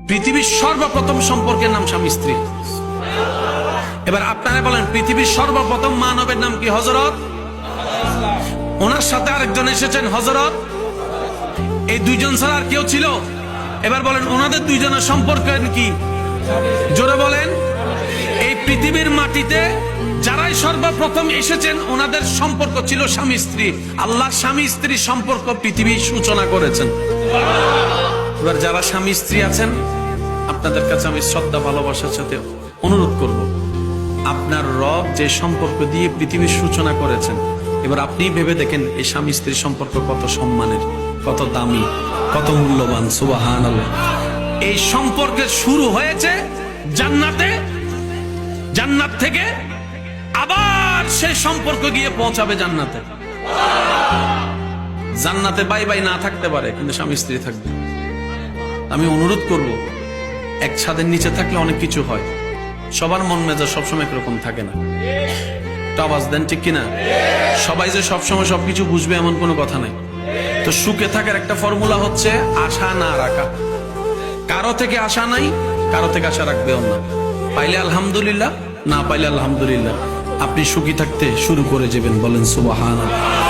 পৃথিবীর সর্বপ্রথম সম্পর্কের নাম স্বামী স্ত্রী। এবার আপনারা বলেন, পৃথিবীর সর্বপ্রথম মানবের নাম কি? হযরত। ওনার সাথে আরেকজন এসেছেন হযরত। এই দুইজন ছাড়া আর কেউ ছিল? এবার বলেন, ওনাদের দুইজনের সম্পর্ক কি? জোরে বলেন। এই পৃথিবীর মাটিতে যারাই সর্বপ্রথম এসেছেন ওনাদের সম্পর্ক ছিল স্বামী স্ত্রী। আল্লাহ স্বামী স্ত্রী সম্পর্ক পৃথিবীর সূচনা করেছেন। এবার যারা স্বামী স্ত্রী আছেন, আপনাদের কাছে আমি শ্রদ্ধা ভালোবাসার সাথে অনুরোধ করব, আপনার রব যে সম্পর্ক দিয়ে পৃথিবীর সূচনা করেছেন, এবার আপনি ভেবে দেখেন এই স্বামী স্ত্রী সম্পর্ক কত সম্মানের, কত দামি, কত মূল্যবান। সুবহানাল্লাহ। এই সম্পর্কের শুরু হয়েছে জান্নাতে, জান্নাত থেকে আবার সেই সম্পর্ক গিয়ে পৌঁছাবে জান্নাতে। জান্নাতে বাই বাই না থাকতে পারে, কিন্তু স্বামী স্ত্রী থাকবে। আমি অনুরোধ করব, এক ছাদের নিচে থাকলে অনেক কিছু হয়, সবার মন মেজাজ সবসময় একরকম থাকে না। তো আওয়াজ দেন, ঠিক কিনা? সবাই যে সবসময় সবকিছু বুঝবে এমন কোনো কথা নাই। তো সুখে থাকার একটা ফর্মুলা হচ্ছে আশা না রাখা। কারো থেকে আশা নাই, কারো থেকে আশা রাখবেও না। পাইলে আলহামদুলিল্লাহ, না পাইলে আলহামদুলিল্লাহ। আপনি সুখী থাকতে শুরু করে যাবেন। বলেন সুবহানাল্লাহ।